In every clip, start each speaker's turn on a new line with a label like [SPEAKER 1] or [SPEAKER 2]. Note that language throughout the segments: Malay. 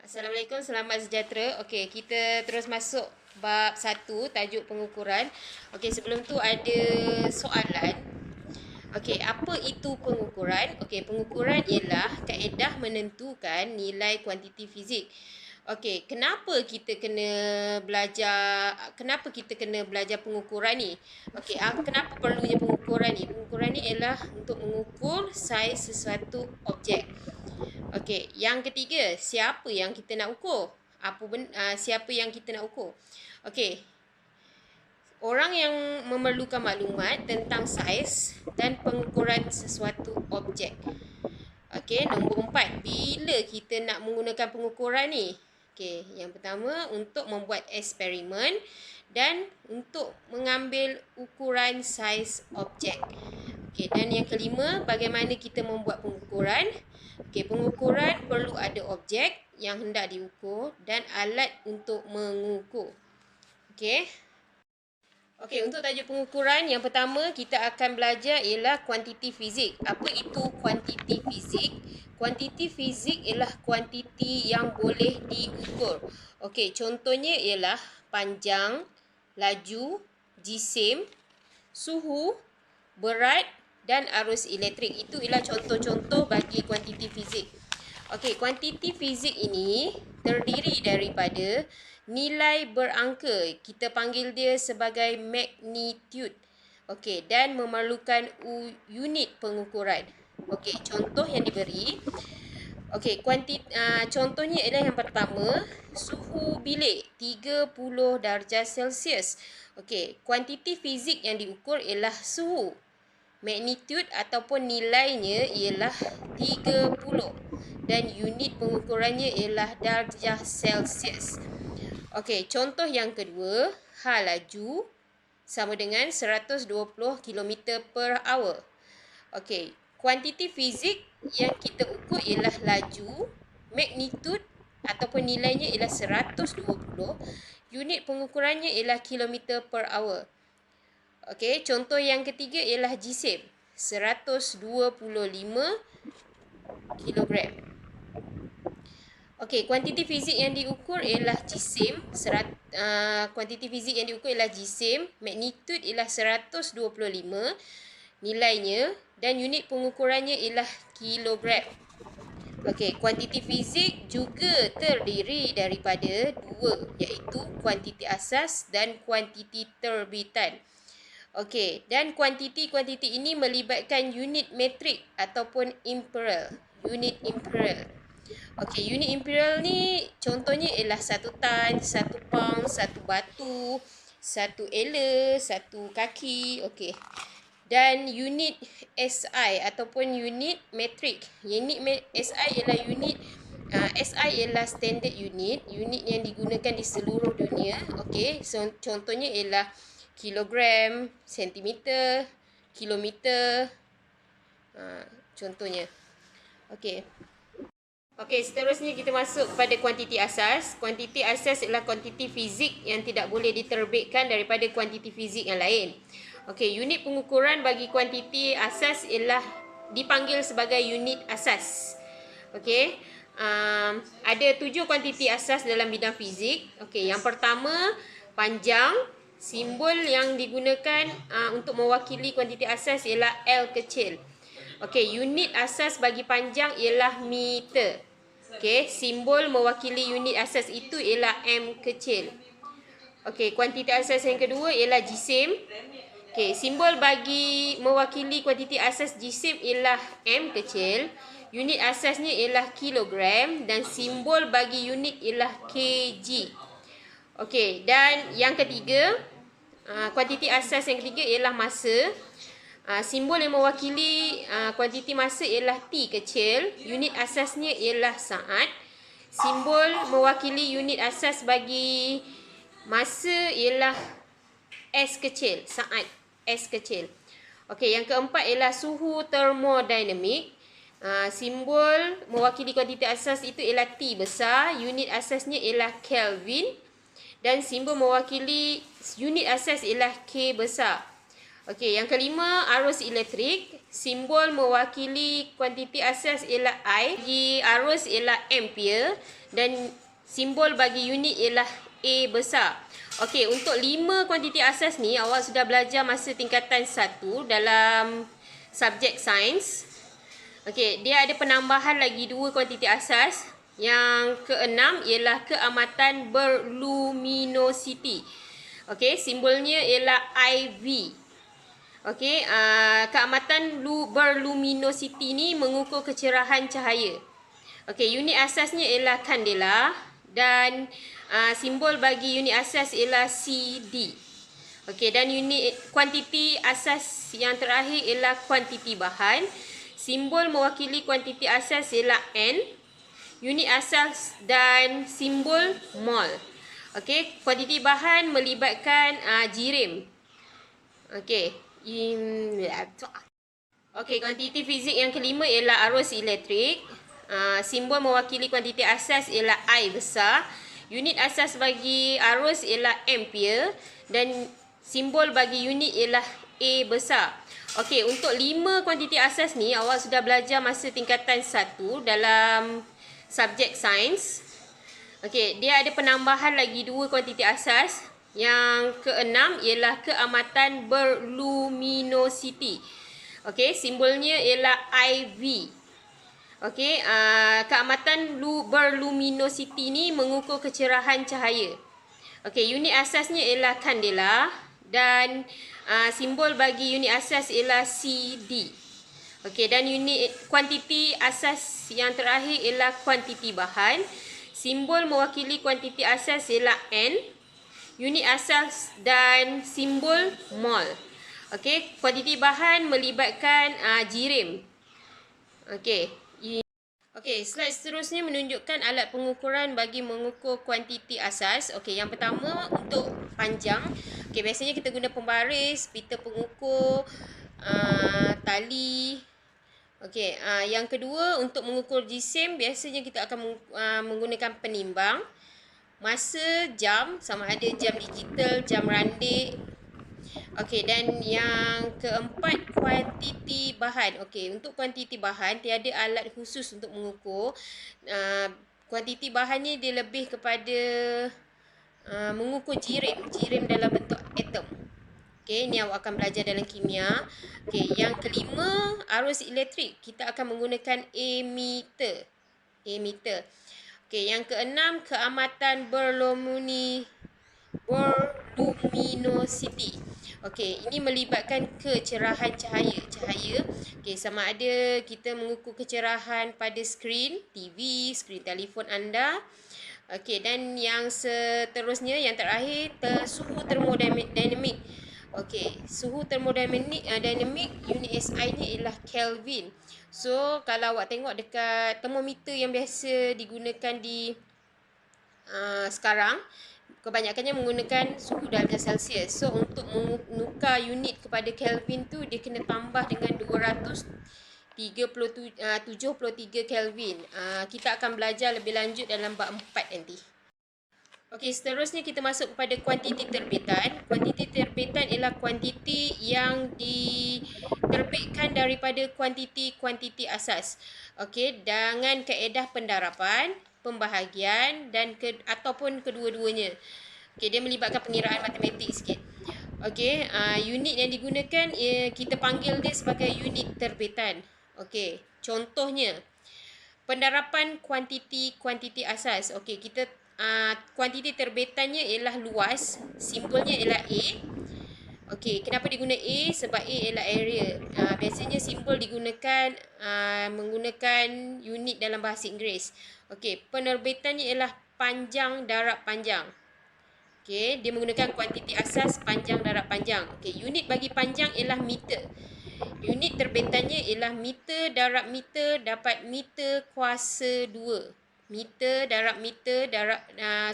[SPEAKER 1] Assalamualaikum, selamat sejahtera. Okey, kita terus masuk bab 1, tajuk pengukuran. Okey, sebelum tu ada soalan. Okey, apa itu pengukuran? Okey, pengukuran ialah kaedah menentukan nilai kuantiti fizik. Okey, kenapa kita kena belajar pengukuran ni? Okey, kenapa perlunya pengukuran ni? Pengukuran ni ialah untuk mengukur saiz sesuatu objek. Okey, yang ketiga, siapa yang kita nak ukur? Siapa yang kita nak ukur? Okey, orang yang memerlukan maklumat tentang saiz dan pengukuran sesuatu objek. Okey, nombor 4, bila kita nak menggunakan pengukuran ni? Okey, yang pertama untuk membuat eksperimen dan untuk mengambil ukuran saiz objek. Okey, dan yang kelima, bagaimana kita membuat pengukuran? Okey, pengukuran perlu ada objek yang hendak diukur dan alat untuk mengukur. Okey. Okey, untuk tajuk pengukuran yang pertama kita akan belajar ialah kuantiti fizik. Apa itu kuantiti fizik? Kuantiti fizik ialah kuantiti yang boleh diukur. Okey, contohnya ialah panjang, laju, jisim, suhu, berat dan arus elektrik. Itu ialah contoh-contoh bagi kuantiti fizik. Okey, kuantiti fizik ini terdiri daripada nilai berangka. Kita panggil dia sebagai magnitude. Okey, dan memerlukan unit pengukuran. Okey, contoh yang diberi. Okey, contohnya ialah yang pertama, suhu bilik 30 darjah Celsius. Okey, kuantiti fizik yang diukur ialah suhu. Magnitude ataupun nilainya ialah 30 dan unit pengukurannya ialah darjah Celsius. Okey, contoh yang kedua, laju sama dengan 120 km per hour. Okey, kuantiti fizik yang kita ukur ialah laju, magnitude ataupun nilainya ialah 120, unit pengukurannya ialah km per hour. Okey, contoh yang ketiga ialah jisim, 125 kilogram. Okey, kuantiti fizik yang diukur ialah jisim, kuantiti fizik yang diukur ialah jisim, magnitude ialah 125, nilainya dan unit pengukurannya ialah kilogram. Okey, kuantiti fizik juga terdiri daripada dua, iaitu kuantiti asas dan kuantiti terbitan. Okey, dan kuantiti-kuantiti ini melibatkan unit metrik ataupun imperial. Unit imperial. Okey, unit imperial ni contohnya ialah 1 tan, 1 pound, 1 batu, 1 ela, 1 kaki. Okey. Dan unit SI ataupun unit metrik. Unit SI ialah unit SI ialah standard unit yang digunakan di seluruh dunia. Okey, so contohnya ialah kilogram, sentimeter, kilometer. Contohnya. Okey. Okey, seterusnya kita masuk kepada kuantiti asas. Kuantiti asas ialah kuantiti fizik yang tidak boleh diterbitkan daripada kuantiti fizik yang lain. Okey, unit pengukuran bagi kuantiti asas ialah dipanggil sebagai unit asas. Okey, ada 7 kuantiti asas dalam bidang fizik. Okey, yang pertama, panjang. Simbol yang digunakan untuk mewakili kuantiti asas ialah L kecil. Okey, unit asas bagi panjang ialah meter. Okey, simbol mewakili unit asas itu ialah M kecil. Okey, kuantiti asas yang kedua ialah jisim. Okey, simbol bagi mewakili kuantiti asas jisim ialah M kecil. Unit asasnya ialah kilogram dan simbol bagi unit ialah kg. Okey, dan yang ketiga, kuantiti asas yang ketiga ialah masa. Simbol yang mewakili kuantiti masa ialah T kecil. Unit asasnya ialah saat. Simbol mewakili unit asas bagi masa ialah S kecil, saat S kecil. Okey, yang keempat ialah suhu termodinamik. Simbol mewakili kuantiti asas itu ialah T besar. Unit asasnya ialah Kelvin. Dan simbol mewakili unit asas ialah K besar. Okey, yang kelima, arus elektrik. Simbol mewakili kuantiti asas ialah I, bagi arus ialah ampere dan simbol bagi unit ialah A besar. Okey, untuk 5 kuantiti asas ni awak sudah belajar masa tingkatan 1 dalam subjek sains. Okey, dia ada penambahan lagi 2 kuantiti asas. Yang keenam ialah keamatan berluminositi. Okey, simbolnya ialah IV. Okey, keamatan berluminositi ni mengukur kecerahan cahaya. Okey, unit asasnya ialah kandela dan simbol bagi unit asas ialah CD. Okey, dan unit kuantiti asas yang terakhir ialah kuantiti bahan. Simbol mewakili kuantiti asas ialah N. Unit asas dan simbol mol. Okey, kuantiti bahan melibatkan jirim. Okey. Okey, kuantiti fizik yang kelima ialah arus elektrik. Simbol mewakili kuantiti asas ialah I besar. Unit asas bagi arus ialah ampere dan simbol bagi unit ialah A besar. Okey, untuk 5 kuantiti asas ni awak sudah belajar masa tingkatan 1 dalam subjek sains. Okey, dia ada penambahan lagi 2 kuantiti asas. Yang keenam ialah keamatan berluminositi. Okey, simbolnya ialah IV. Okey, keamatan berluminositi ni mengukur kecerahan cahaya. Okey, unit asasnya ialah kandela dan simbol bagi unit asas ialah CD. Okey, dan unit kuantiti asas yang terakhir ialah kuantiti bahan. Simbol mewakili kuantiti asas ialah N. Unit asas dan simbol mol. Okey, kuantiti bahan melibatkan jirim. Okey. Okey, slide seterusnya menunjukkan alat pengukuran bagi mengukur kuantiti asas. Okey, yang pertama untuk panjang. Okey, biasanya kita guna pembaris, pita pengukur, tali. Okey, yang kedua untuk mengukur jisim biasanya kita akan menggunakan penimbang. Masa, jam, sama ada jam digital, jam randik. Okey, dan yang keempat, kuantiti bahan. Okey, untuk kuantiti bahan, tiada alat khusus untuk mengukur. Kuantiti bahan ni dia lebih kepada mengukur jirim dalam bentuk atom. Okey, ni awak akan belajar dalam kimia. Okey, yang kelima, arus elektrik. Kita akan menggunakan ammeter. Okey, yang keenam, keamatan berluminositi. Okey, ini melibatkan kecerahan cahaya. Okey, sama ada kita mengukur kecerahan pada skrin TV, skrin telefon anda. Okey, dan yang seterusnya, yang terakhir, suhu termodinamik. Okey, suhu termodinamik unit SI-nya ialah Kelvin. So, kalau awak tengok dekat termometer yang biasa digunakan di sekarang, kebanyakannya menggunakan suhu darjah Celsius. So, untuk menukar unit kepada Kelvin tu, dia kena tambah dengan 273 Kelvin. Kita akan belajar lebih lanjut dalam bab 4 nanti. Okey, seterusnya kita masuk kepada kuantiti terbitan. Kuantiti terbitan ialah kuantiti yang diterbitkan daripada kuantiti asas. Okey, dengan kaedah pendarapan, pembahagian dan ataupun kedua-duanya. Okey, dia melibatkan pengiraan matematik sikit. Okey, unit yang digunakan kita panggil dia sebagai unit terbitan. Okey, contohnya pendarapan kuantiti asas. Okey, kita kuantiti terbitannya ialah luas, simbolnya ialah A. Okey, kenapa diguna A? Sebab A ialah area. Biasanya simbol digunakan menggunakan unit dalam bahasa Inggeris. Okey, penerbitannya ialah panjang darab panjang. Okey, dia menggunakan kuantiti asas panjang darab panjang. Okey, unit bagi panjang ialah meter. Unit terbitannya ialah meter darab meter dapat meter kuasa 2. Meter darab meter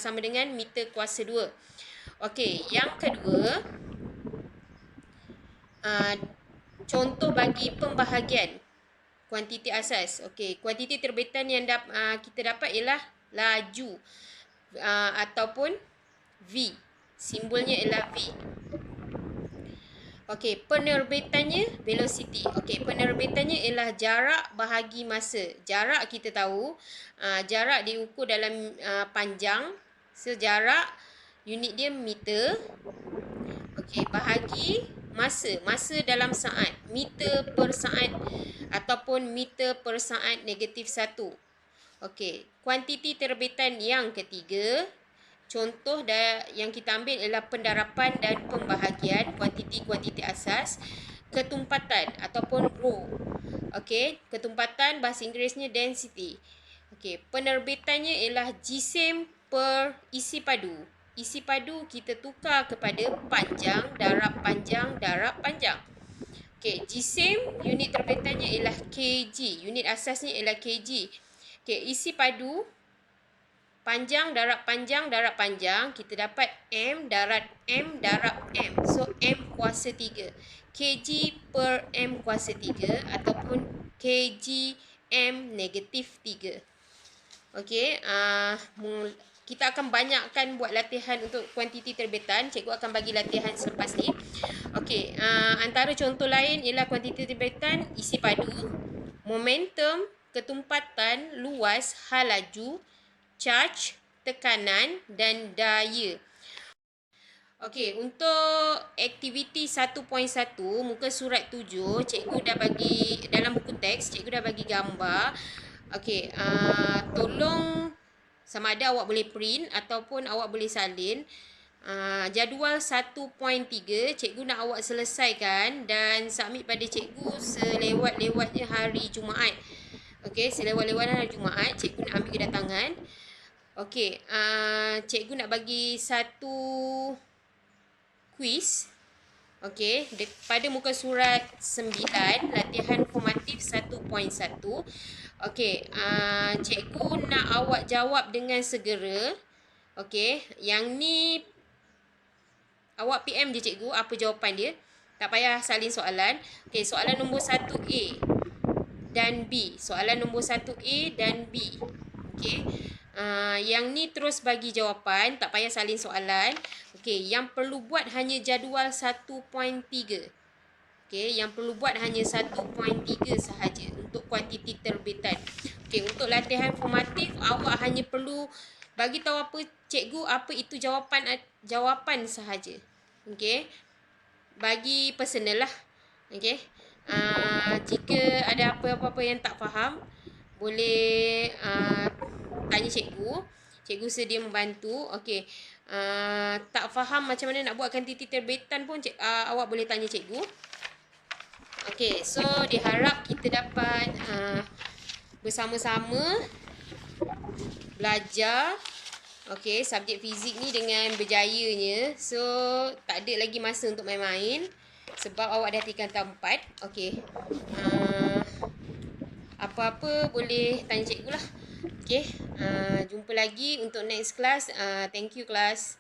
[SPEAKER 1] sama dengan meter kuasa 2. Okey, yang kedua, contoh bagi pembahagian kuantiti asas. Okey, kuantiti terbitan yang kita dapat ialah laju ataupun V. Simbolnya ialah V. Okey, penerbitannya velocity. Okey, penerbitannya ialah jarak bahagi masa. Jarak kita tahu, jarak diukur dalam panjang. So, jarak unit dia meter. Okey, bahagi masa. Masa dalam saat. Meter per saat ataupun meter per saat -1. Okey, kuantiti terbitan yang ketiga. Contoh yang kita ambil ialah pendarapan dan pembahagian kuantiti-kuantiti asas, ketumpatan ataupun rho. Okey, ketumpatan bahasa Inggerisnya density. Okey, penerbitannya ialah jisim per isi padu. Isi padu kita tukar kepada panjang, darab panjang, darab panjang. Okey, jisim unit terbitannya ialah kg. Unit asasnya ialah kg. Okey, isi padu panjang darab panjang darab panjang, kita dapat M darab M darab M. So, M kuasa 3. kg per M kuasa 3 ataupun kg M negatif 3. Okey, kita akan banyakkan buat latihan untuk kuantiti terbitan. Cikgu akan bagi latihan selepas ni. Okey, antara contoh lain ialah kuantiti terbitan isi padu, momentum, ketumpatan, luas, hal laju, charge, tekanan dan daya. Okey, untuk aktiviti 1.1 muka surat 7, cikgu dah bagi dalam buku teks, cikgu dah bagi gambar. Okey, tolong sama ada awak boleh print ataupun awak boleh salin. Jadual 1.3 cikgu nak awak selesaikan dan submit pada cikgu selewat-lewatnya hari Jumaat. Okey, selewat-lewatnya hari Jumaat cikgu nak ambil kedatangan. Okey, cikgu nak bagi satu quiz. Okey, pada muka surat 9, latihan formatif 1.1. Okey, cikgu nak awak jawab dengan segera. Okey, yang ni awak PM je cikgu apa jawapan dia. Tak payah salin soalan. Okey, soalan nombor 1A dan B. Soalan nombor 1A dan B. Okey. Yang ni terus bagi jawapan, tak payah salin soalan. Okey, yang perlu buat hanya jadual 1.3. Okey, yang perlu buat hanya 1.3 sahaja untuk kuantiti terbitan. Okey, untuk latihan formatif awak hanya perlu bagi tahu apa cikgu apa itu jawapan sahaja. Okey. Bagi personal lah. Okey. Jika ada apa-apa yang tak faham, boleh tanya cikgu. Cikgu sedia membantu. Okey. Tak faham macam mana nak buat kuantiti terbitan pun awak boleh tanya cikgu. Okey, so diharap kita dapat bersama-sama belajar subjek fizik ni dengan berjayanya. So, tak ada lagi masa untuk main-main sebab awak dah tinggal tahun 4. Okey. Apa-apa boleh tanya cikgu lah. Okey. Jumpa lagi untuk next class. Thank you, class.